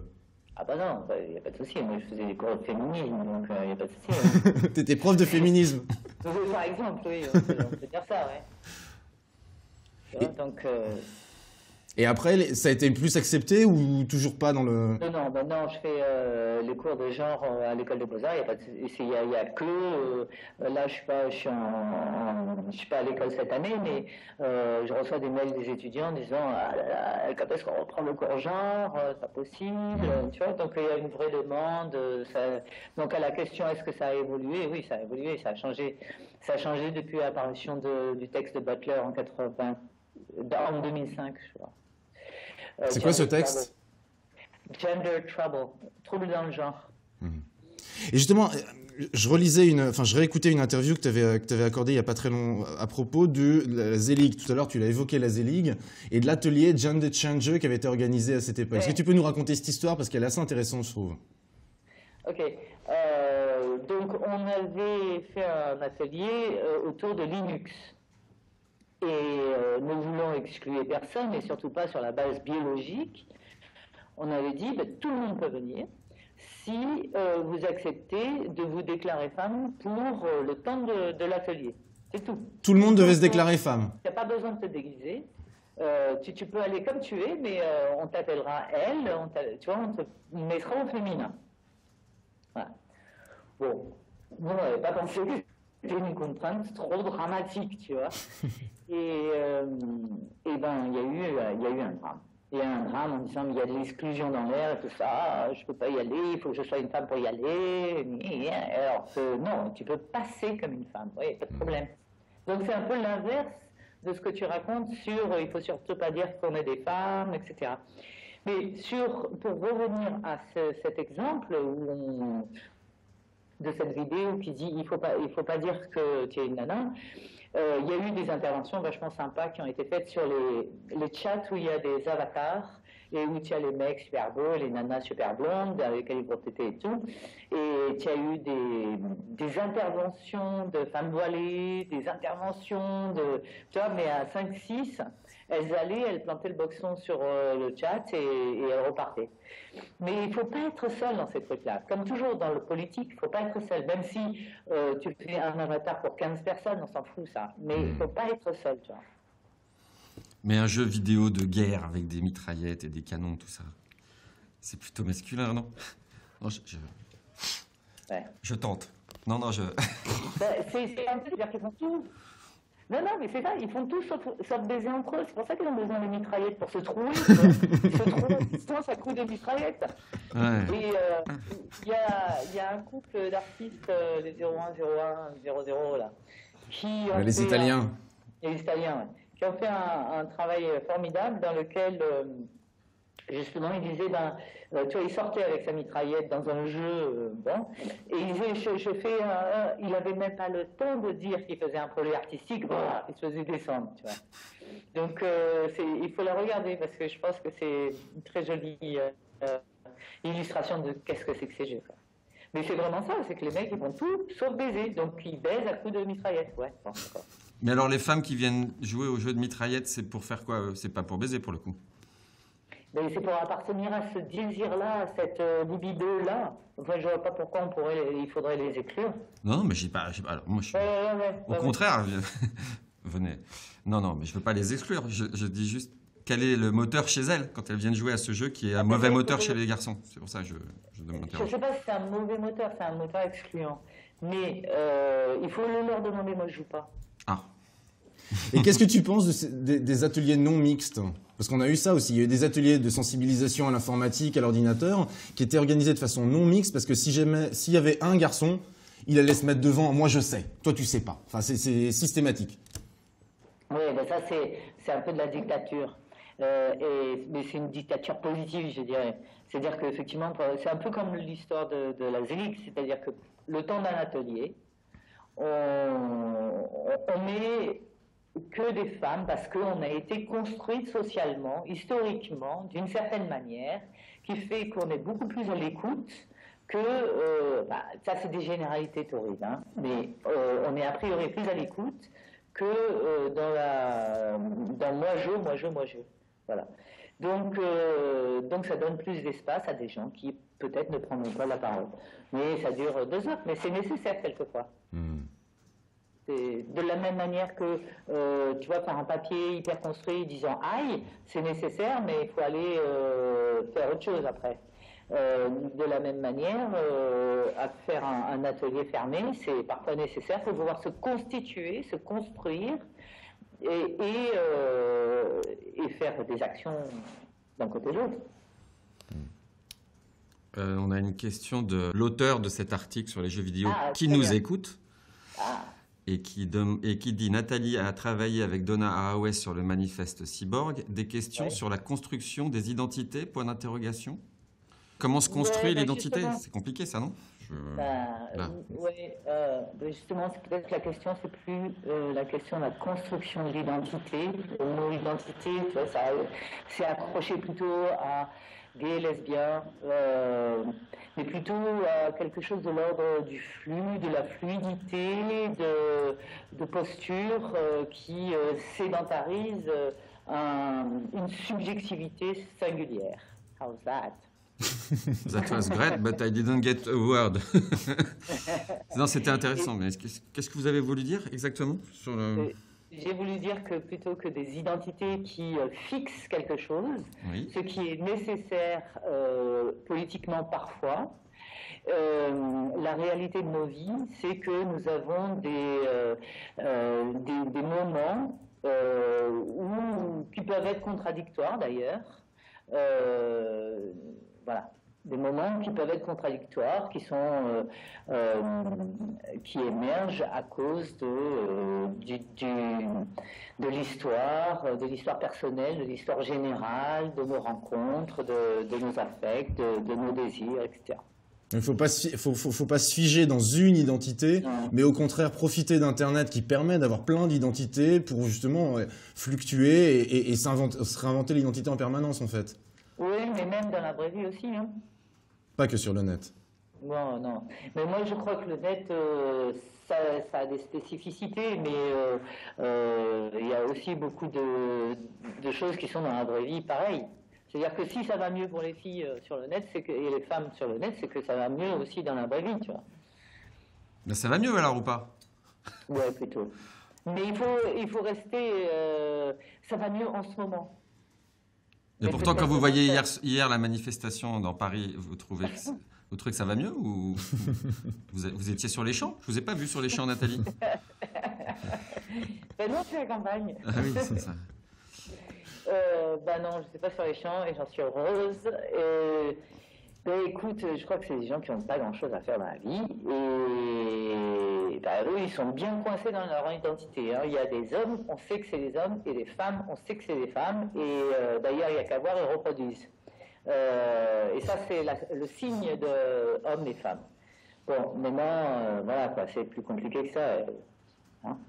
Ah bah non, il n'y a pas de souci. Moi, je faisais des cours de féminisme, donc il n'y a pas de souci. Tu étais prof de féminisme. Par exemple, oui, on peut dire ça, ouais. Donc... Et après, ça a été plus accepté ou toujours pas dans le... Non, maintenant je fais les cours de genre à l'école des Beaux-Arts, il y a que... là, je suis pas à l'école cette année, mais je reçois des mails des étudiants disant ah, là, là, quand est-ce qu'on reprend le cours genre, c'est pas possible, tu vois, donc il y a une vraie demande. Donc à la question est-ce que ça a évolué, oui, ça a évolué, ça a changé depuis l'apparition du texte de Butler en 2005, je crois. C'est quoi ce texte? Gender Trouble, trouble dans le genre. Et justement, je réécoutais une interview que tu avais accordée il n'y a pas très longtemps à propos de la Z-League. Tout à l'heure, tu l'as évoqué, la Z-League, et de l'atelier Gender Changer qui avait été organisé à cette époque. Est-ce que tu peux nous raconter cette histoire parce qu'elle est assez intéressante, je trouve. Ok. Donc, on avait fait un atelier autour de Linux. Et ne voulant exclure personne, et surtout pas sur la base biologique, on avait dit tout le monde peut venir si vous acceptez de vous déclarer femme pour le temps de l'atelier. C'est tout. Tout le monde devait se déclarer femme. Tu n'as pas besoin de te déguiser. Tu peux aller comme tu es, mais on t'appellera elle, tu vois, on te mettra au féminin. Voilà. Bon, on n'avait pas pensé que c'était une contrainte trop dramatique, tu vois. Et ben, il y a eu un drame. Il y a eu un drame en disant, mais il y a de l'exclusion dans l'air et tout ça, je ne peux pas y aller, il faut que je sois une femme pour y aller. Alors que non, tu peux passer comme une femme, oui, pas de problème. Donc c'est un peu l'inverse de ce que tu racontes sur, il ne faut surtout pas dire qu'on est des femmes, etc. Mais pour revenir à cet exemple de cette vidéo qui dit, il faut pas dire que tu es une nana, il y a eu des interventions vachement sympas qui ont été faites sur les chats où il y a des avatars et où tu as les mecs super beaux, les nanas super blondes avec les gros tétés et tout. Et tu as eu des interventions de femmes voilées, des interventions tu vois, mais à 5-6, elles plantaient le boxon sur le chat et elles repartaient. Mais il ne faut pas être seul dans ces trucs-là. Comme toujours dans le politique, il ne faut pas être seul. Même si tu fais un avatar pour 15 personnes, on s'en fout ça. Mais il ne faut pas être seul, tu vois. Mais un jeu vidéo de guerre avec des mitraillettes et des canons, tout ça, c'est plutôt masculin, non? Non, je tente. Non, je... C'est un peu, c'est-à-dire qu'ils font tout. Non, mais c'est ça, ils font tout sauf baiser entre eux. C'est pour ça qu'ils ont besoin de mitraillettes, pour se trouver. Ils se trouvent à distance à coups de mitraillettes. Ouais. Et il y a un couple d'artistes, les 010100, là, qui ont les Italiens. Les Italiens, ouais, qui ont fait un travail formidable dans lequel, justement, il disait, tu vois, il sortait avec sa mitraillette dans un jeu, et il disait, il n'avait même pas le temps de dire qu'il faisait un projet artistique, il se faisait descendre, tu vois. Donc, il faut la regarder, parce que je pense que c'est une très jolie illustration de qu'est-ce que c'est que ces jeux, quoi. Mais c'est vraiment ça, c'est que les mecs, ils font tout sauf baiser, donc ils baisent à coups de mitraillette, ouais, bon, d'accord. Mais alors, les femmes qui viennent jouer au jeu de mitraillette, c'est pour faire quoi? C'est pas pour baiser, pour le coup? Mais c'est pour appartenir à ce désir-là, à cette libido-là. Enfin, je vois pas pourquoi il faudrait les exclure. Non, mais j'ai pas. Alors, moi, je suis. Au contraire, venez. Non, mais je veux pas les exclure. Je dis juste quel est le moteur chez elles quand elles viennent jouer à ce jeu qui est un mauvais moteur chez les garçons. C'est pour ça que je m'interroge. Je ne sais pas si c'est un mauvais moteur, c'est un moteur excluant. Mais il faut le leur demander, moi je joue pas. Ah. Et qu'est-ce que tu penses des ateliers non mixtes? Parce qu'on a eu ça aussi, il y a eu des ateliers de sensibilisation à l'informatique, à l'ordinateur, qui étaient organisés de façon non mixte, parce que s'il y avait un garçon, il allait se mettre devant, moi je sais, toi tu sais pas. Enfin, c'est systématique. Oui, ben ça c'est un peu de la dictature. Mais c'est une dictature positive, je dirais. C'est-à-dire qu'effectivement, c'est un peu comme l'histoire de la Z-League, c'est-à-dire que le temps d'un atelier, on met que des femmes parce qu'on a été construite socialement, historiquement, d'une certaine manière, qui fait qu'on est beaucoup plus à l'écoute que, ça c'est des généralités torrides, hein, mais on est a priori plus à l'écoute que dans moi je. Voilà. Donc ça donne plus d'espace à des gens qui peut-être ne prendront pas la parole. Mais ça dure 2 heures, mais c'est nécessaire quelquefois. De la même manière que, tu vois, faire un papier hyper construit disant aïe, c'est nécessaire, mais il faut aller faire autre chose après. De la même manière, à faire un atelier fermé, c'est parfois nécessaire pour pouvoir se constituer, se construire et faire des actions d'un côté et de l'autre. On a une question de l'auteur de cet article sur les jeux vidéo qui très nous bien. écoute et qui dit Nathalie a travaillé avec Donna Haraway sur le manifeste Cyborg. Des questions sur la construction des identités, point d'interrogation. Comment se construit l'identité? C'est compliqué ça, non? Justement, c'est peut-être la question, c'est plus la question de la construction de l'identité. Le mot identité, tu vois, ça c'est accroché plutôt à gay, lesbien, mais plutôt à quelque chose de l'ordre du flux, de la fluidité, de posture qui sédentarise une subjectivité singulière. How's that? That was great, but I didn't get a word. Non, c'était intéressant, mais qu'est-ce que vous avez voulu dire exactement sur le... J'ai voulu dire que plutôt que des identités qui fixent quelque chose, ce qui est nécessaire politiquement parfois, la réalité de nos vies, c'est que nous avons des moments qui peuvent être contradictoires d'ailleurs. Voilà, des moments qui peuvent être contradictoires, qui émergent à cause de l'histoire personnelle, de l'histoire générale, de nos rencontres, de nos affects, de nos désirs, etc. Il ne faut pas se figer dans une identité, mais au contraire profiter d'Internet qui permet d'avoir plein d'identités pour justement fluctuer et se réinventer l'identité en permanence en fait. Oui, mais même dans la vraie vie aussi. Hein. Pas que sur le net. Bon, non. Mais moi, je crois que le net, ça a des spécificités, mais il y a aussi beaucoup de choses qui sont dans la vraie vie pareil. C'est-à-dire que si ça va mieux pour les filles sur le net, et les femmes sur le net, c'est que ça va mieux aussi dans la vraie vie, tu vois. Ben, ça va mieux alors ou pas? Ouais, plutôt. Mais il faut rester... ça va mieux en ce moment. Et pourtant, quand vous voyez hier la manifestation dans Paris, vous trouvez que ça va mieux ou vous étiez sur les champs? Je vous ai pas vu sur les champs, Nathalie. Ben non, je suis à la campagne. Ah oui, c'est ça. Non, je ne sais pas sur les champs et j'en suis heureuse. Écoute, je crois que c'est des gens qui n'ont pas grand-chose à faire dans la vie et eux, ils sont bien coincés dans leur identité. Hein. Il y a des hommes, on sait que c'est des hommes, et des femmes, on sait que c'est des femmes. Et d'ailleurs, il n'y a qu'à voir, ils reproduisent. Et ça, c'est le signe de hommes et femmes. Bon, maintenant, voilà, quoi, c'est plus compliqué que ça. Hein.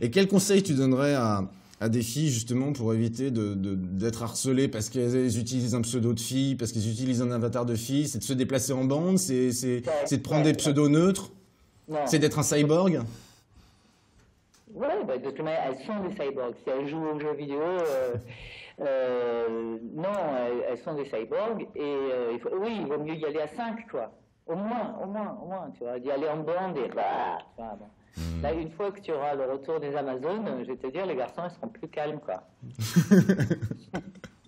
Et quel conseil tu donnerais à des filles justement pour éviter d'être harcelées parce qu'elles utilisent un pseudo de fille, parce qu'elles utilisent un avatar de fille? C'est de se déplacer en bande, c'est de prendre des pseudos neutres, c'est d'être un cyborg? Oui, de toute manière, elles sont des cyborgs. Si elles jouent aux jeux vidéo, non, elles sont des cyborgs. Et il vaut mieux y aller à 5, quoi. Au moins, tu vois, d'y aller en bande et bon. Là, une fois que tu auras le retour des Amazones, je vais te dire, les garçons, ils seront plus calmes, quoi.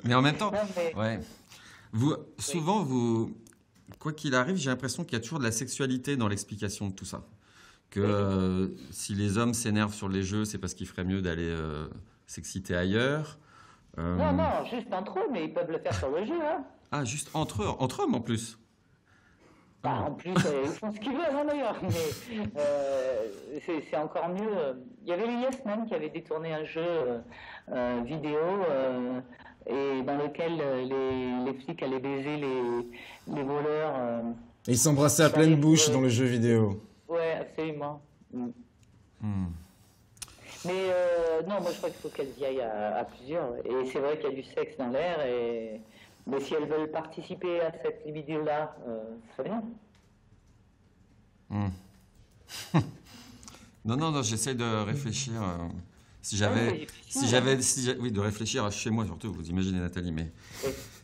Mais en même temps, souvent, quoi qu'il arrive, j'ai l'impression qu'il y a toujours de la sexualité dans l'explication de tout ça. Que si les hommes s'énervent sur les jeux, c'est parce qu'il ferait mieux d'aller s'exciter ailleurs. Non, juste entre eux, mais ils peuvent le faire sur le jeu. Hein. Ah, juste entre hommes en plus. En plus, ils font ce qu'ils veulent, hein, d'ailleurs. Mais c'est encore mieux. Il y avait les Yes Men qui avaient détourné un jeu vidéo et dans lequel les flics allaient baiser les voleurs. Et ils s'embrassaient à pleine bouche dans le jeu vidéo. Ouais, absolument. Mais non, moi je crois qu'il faut qu'elles y aillent à plusieurs. Et c'est vrai qu'il y a du sexe dans l'air. Mais si elles veulent participer à cette vidéo-là, ce serait bien. Non, j'essaie de réfléchir. De réfléchir chez moi surtout, vous imaginez Nathalie, mais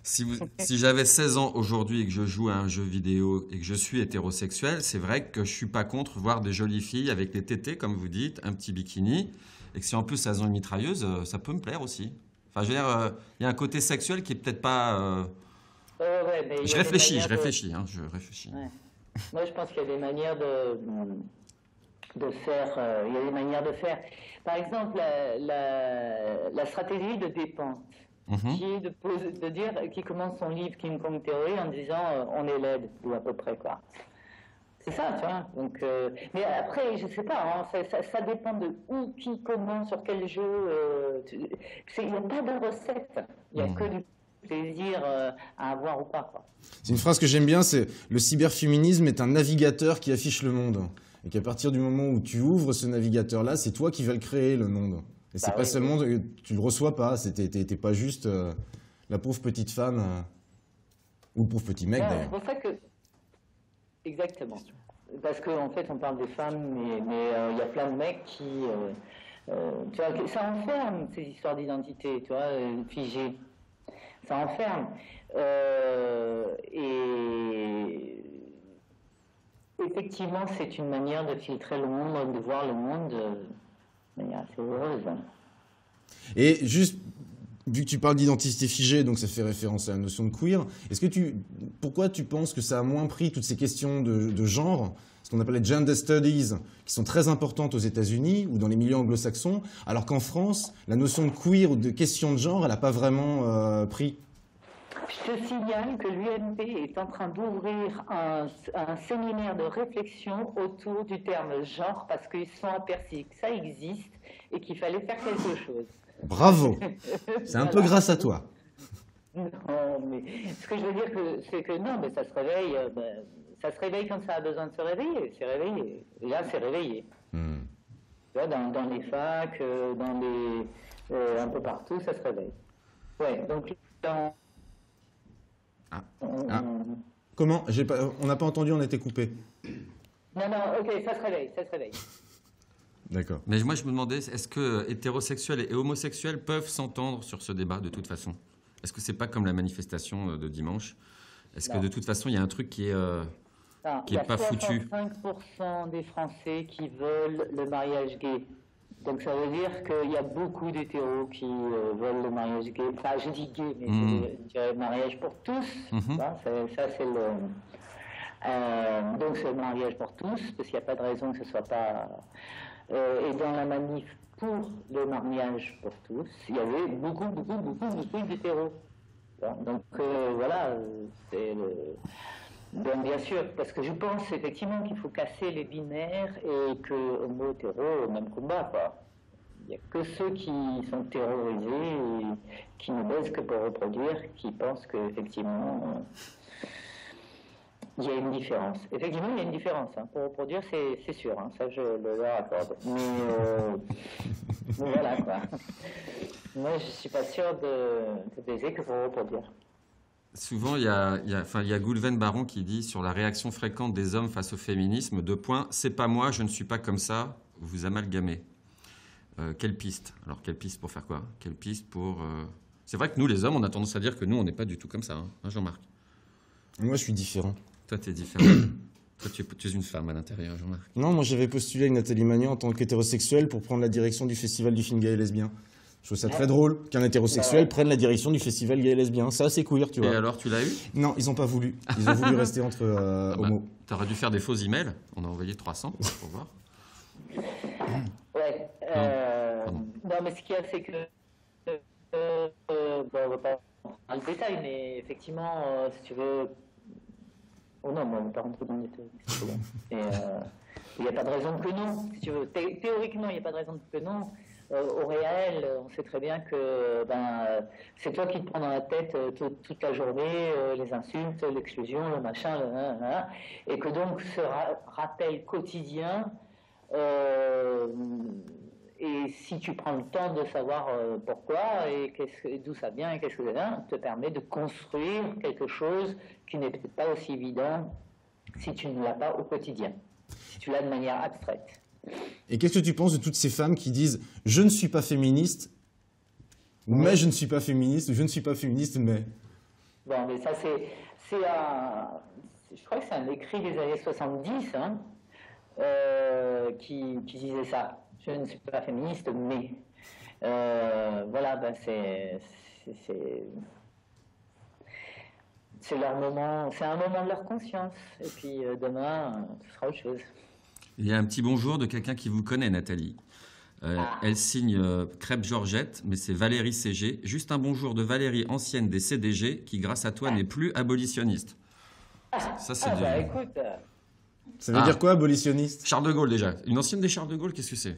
Si j'avais 16 ans aujourd'hui et que je joue à un jeu vidéo et que je suis hétérosexuel, c'est vrai que je suis pas contre voir des jolies filles avec des tétés, comme vous dites, un petit bikini, et que si en plus elles ont une mitrailleuse, ça peut me plaire aussi. Enfin, je veux dire, il y a un côté sexuel qui est peut-être pas... Ouais, mais il y Je a des réfléchis, manières je de- réfléchis, hein, je réfléchis. Ouais. Moi, je pense qu'il y a des manières de faire. Il y a des manières de faire. Par exemple, la stratégie de dépense, Mhm. qui est de dire, qui commence son livre King Kong Theory en disant on est laide, ou à peu près quoi. C'est ça, tu vois. Donc, mais après, je sais pas, hein, ça dépend de où, qui, comment, sur quel jeu. Il n'y a pas de recette. Il n'y a que du plaisir à avoir ou pas, quoi. C'est une phrase que j'aime bien, c'est « Le cyberféminisme est un navigateur qui affiche le monde ». Et qu'à partir du moment où tu ouvres ce navigateur-là, c'est toi qui vas le créer, le monde. Et c'est Bah pas oui, seulement, tu le reçois pas, t'es pas juste la pauvre petite femme, ou le pauvre petit mec Ouais, d'ailleurs. c'est pour ça que. Exactement. Parce qu'en fait, on parle des femmes, mais il y a plein de mecs qui. Tu vois, ça enferme ces histoires d'identité, tu vois, figées. Ça enferme. Et. Effectivement, c'est une manière de filtrer le monde, de voir le monde de manière assez heureuse. Et juste, vu que tu parles d'identité figée, donc ça fait référence à la notion de queer, pourquoi tu penses que ça a moins pris toutes ces questions de genre, ce qu'on appelle les gender studies, qui sont très importantes aux États-Unis ou dans les milieux anglo-saxons, alors qu'en France, la notion de queer ou de question de genre, elle n'a pas vraiment pris? Je te signale que l'UMP est en train d'ouvrir un séminaire de réflexion autour du terme genre parce qu'ils se sont aperçus que ça existe et qu'il fallait faire quelque chose. Bravo. C'est un peu grâce à toi. Non, mais ce que je veux dire, c'est que non, mais ça se réveille. Ça se réveille quand ça a besoin de se réveiller. C'est réveillé. Et là, c'est réveillé. Tu vois, dans les facs, un peu partout, ça se réveille. Ouais, donc dans. Comment? On n'a pas entendu, on a été coupé. Non, ok, ça se réveille, ça se réveille. D'accord. Mais moi, je me demandais, est-ce que hétérosexuels et homosexuels peuvent s'entendre sur ce débat de toute façon? Est-ce que c'est pas comme la manifestation de dimanche? Est-ce que Non. de toute façon, il y a un truc qui est pas foutu? Il y a 65% des Français qui veulent le mariage gay. Donc ça veut dire qu'il y a beaucoup d'hétéros qui veulent le mariage gay. Enfin, je dis gay, mais je dirais mariage pour tous. Ça, c'est le... donc c'est le mariage pour tous, parce qu'il n'y a pas de raison que ce soit pas... et dans la manif pour le mariage pour tous, il y avait beaucoup d'hétéros. Donc voilà, c'est le... Donc bien sûr, parce que je pense effectivement qu'il faut casser les binaires et que homo-hétéro, au même combat, quoi. Il n'y a que ceux qui sont terrorisés et qui ne baisent que pour reproduire, qui pensent qu'effectivement, il y a une différence. Effectivement, il y a une différence. Hein. Pour reproduire, c'est sûr, hein. Ça je le leur accorde. Mais voilà, quoi. Moi, je ne suis pas sûr de baiser que pour reproduire. Souvent, il y a Goulven Baron qui dit sur la réaction fréquente des hommes face au féminisme, c'est pas moi, je ne suis pas comme ça, vous amalgamez. Quelle piste? Alors, quelle piste pour faire quoi? Quelle piste pour... C'est vrai que nous, les hommes, on a tendance à dire que nous, on n'est pas du tout comme ça, hein, Jean-Marc? Moi, je suis différent. Toi, tu es différent. Toi, tu es une femme à l'intérieur, Jean-Marc. Non, moi, j'avais postulé avec Nathalie Magnan en tant qu'hétérosexuel pour prendre la direction du festival du film gay et lesbien. Je trouve ça très drôle qu'un hétérosexuel prenne la direction du festival gay et lesbien. Ça, c'est queer, tu vois. Et alors, tu l'as eu? Non, ils n'ont pas voulu. Ils ont voulu rester entre homos. T'aurais dû faire des faux emails. On a envoyé 300 pour voir. Ouais. Non, mais ce qu'il y a, c'est que... bon, on va pas rentrer dans le détail, mais effectivement, si tu veux... Oh non, on ne va pas rentrer dans le détail. Il n'y a pas de raison que non, si tu veux. Théoriquement, il n'y a pas de raison que non. Au réel, on sait très bien que c'est toi qui te prends dans la tête toute la journée, les insultes, l'exclusion, le machin, et que donc ce rappel quotidien, et si tu prends le temps de savoir pourquoi et d'où ça vient et qu'est-ce que ça vient, te permet de construire quelque chose qui n'est peut-être pas aussi évident si tu ne l'as pas au quotidien, si tu l'as de manière abstraite. Et qu'est-ce que tu penses de toutes ces femmes qui disent « Je ne suis pas féministe, mais je ne suis pas féministe » ou « Je ne suis pas féministe, mais… » Bon, mais ça, c'est un... Je crois que c'est un écrit des années 70 hein, qui disait ça. Je ne suis pas féministe, mais... voilà, ben c'est leur moment, c'est un moment de leur conscience. Et puis demain, ce sera autre chose. Il y a un petit bonjour de quelqu'un qui vous connaît, Nathalie. Elle signe Crêpe Georgette, mais c'est Valérie CG. Juste un bonjour de Valérie, ancienne des CDG, qui grâce à toi n'est plus abolitionniste. Ça, c'est bah écoute... Ça veut dire quoi, abolitionniste? Charles de Gaulle, déjà. Une ancienne des Charles de Gaulle, qu'est-ce que c'est?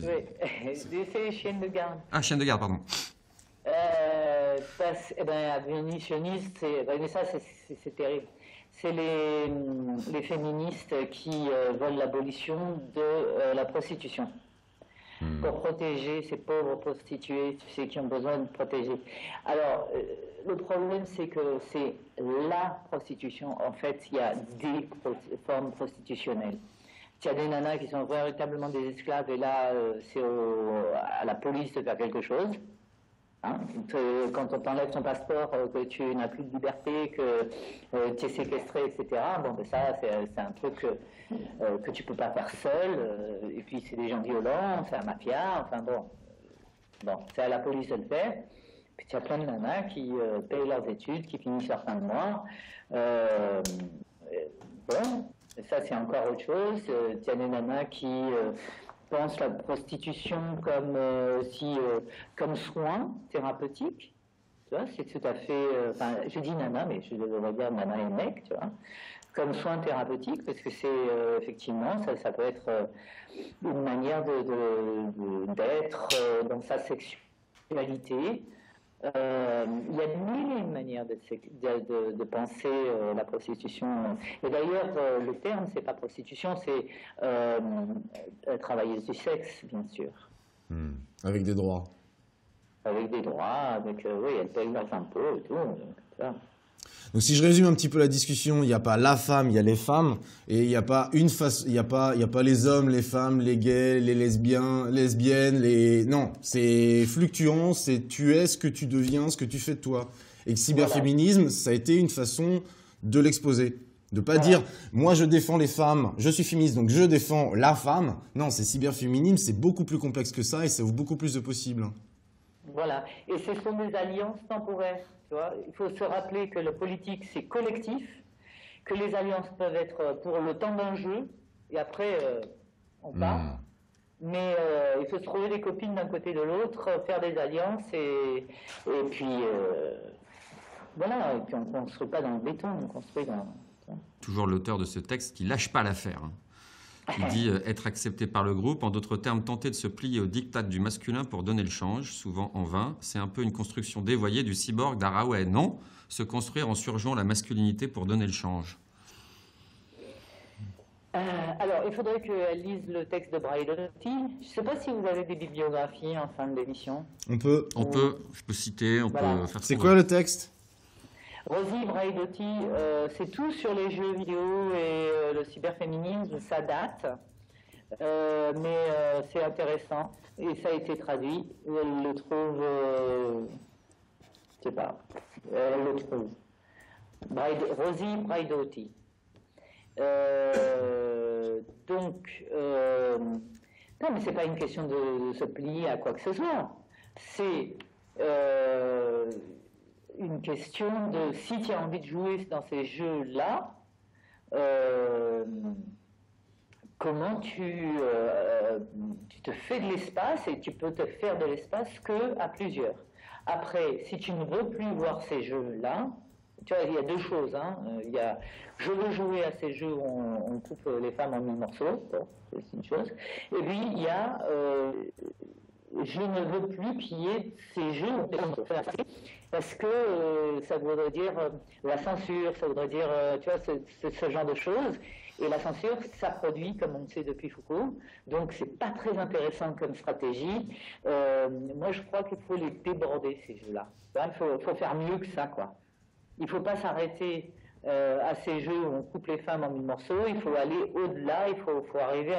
Oui, c'est les chiennes de garde. Ah, chienne de garde, pardon. Eh ben, abolitionniste, mais ça, c'est terrible. C'est les féministes qui veulent l'abolition de la prostitution. Pour protéger ces pauvres prostituées, tu sais, qui ont besoin de protéger. Alors, le problème, c'est que c'est la prostitution. En fait, il y a des formes prostitutionnelles. Il y a des nanas qui sont véritablement des esclaves, et là, c'est à la police de faire quelque chose. Hein, quand on t'enlève ton passeport, que tu n'as plus de liberté, que tu es séquestré, etc. Bon, ben ça, c'est un truc que tu peux pas faire seul. Et puis, c'est des gens violents, c'est un mafia. Enfin bon, c'est à la police de le faire. Puis, il y a plein de nanas qui payent leurs études, qui finissent leur fin de mois. Bon, ça, c'est encore autre chose. Il y a des nanas qui... pense la prostitution comme aussi comme soin thérapeutique, tu vois, c'est tout à fait. Enfin, je dis nana, mais je devrais dire nana et mec, tu vois, comme soin thérapeutique, parce que c'est effectivement, ça peut être une manière d'être dans sa sexualité. Il y a mille et une manières de penser la prostitution. Et d'ailleurs, le terme, c'est pas prostitution, c'est travailleuse du sexe, bien sûr. Avec des droits. Avec des droits, oui, elles payent leurs impôts et tout. Ça. Donc si je résume un petit peu la discussion, il n'y a pas la femme, il y a les femmes, et il n'y a pas une face, il y a pas les hommes, les femmes, les gays, les lesbiennes, non, c'est fluctuant, c'est tu es ce que tu deviens, ce que tu fais de toi. Et le cyberféminisme, ça a été une façon de l'exposer. De pas dire, moi je défends les femmes, je suis féministe, donc je défends la femme. Non, c'est cyberféminisme, c'est beaucoup plus complexe que ça et ça ouvre beaucoup plus de possibles. Voilà, et ce sont des alliances temporaires. Tu vois, il faut se rappeler que le politique, c'est collectif, que les alliances peuvent être pour le temps d'un jeu, et après, on part. Mais il faut se trouver des copines d'un côté et de l'autre, faire des alliances, et puis, voilà, et puis on ne construit pas dans le béton, on construit dans... Toujours l'auteur de ce texte qui lâche pas l'affaire. Qui dit être accepté par le groupe, en d'autres termes, tenter de se plier au diktat du masculin pour donner le change, souvent en vain. C'est un peu une construction dévoyée du cyborg d'Haraway. Non, se construire en surjouant la masculinité pour donner le change. Alors, il faudrait qu'elle lise le texte de Braidotti. Je ne sais pas si vous avez des bibliographies en fin d'émission. On peut, je peux citer, on peut faire... C'est quoi le texte? Rosie Braidotti, c'est tout sur les jeux vidéo et le cyberféminisme, ça date, mais c'est intéressant et ça a été traduit. Elle le trouve, je sais pas, elle le trouve. Rosie Braidotti. Donc, non, mais c'est pas une question de se plier à quoi que ce soit. C'est une question de si tu as envie de jouer dans ces jeux-là, comment tu te fais de l'espace, et tu peux te faire de l'espace qu'à plusieurs. Après, si tu ne veux plus voir ces jeux-là, tu vois, il y a deux choses. Hein. Il y a, je veux jouer à ces jeux où on coupe les femmes en 1000 morceaux, bon, c'est une chose. Et puis, il y a je ne veux plus piller ces jeux parce que ça voudrait dire la censure, ça voudrait dire, tu vois, ce genre de choses. Et la censure, ça produit, comme on le sait depuis Foucault, donc c'est pas très intéressant comme stratégie. Moi, je crois qu'il faut les déborder, ces jeux-là. Il faut faire mieux que ça, quoi. Il ne faut pas s'arrêter à ces jeux où on coupe les femmes en 1000 morceaux, il faut aller au-delà, il faut arriver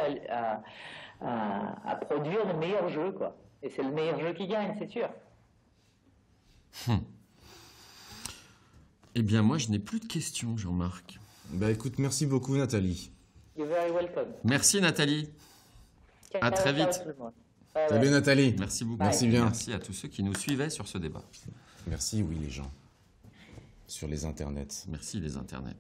à produire le meilleur jeu, quoi. Et c'est le meilleur jeu qui gagne, c'est sûr. Eh bien, moi, je n'ai plus de questions, Jean-Marc. Bah écoute, merci beaucoup Nathalie. You're very welcome. Merci, Nathalie. À très Ciao, vite. tout le monde. Bye Salut bye. Nathalie. Merci beaucoup. Merci bien. Merci à tous ceux qui nous suivaient sur ce débat. Merci, oui, les gens. Sur les internets. Merci, les internets.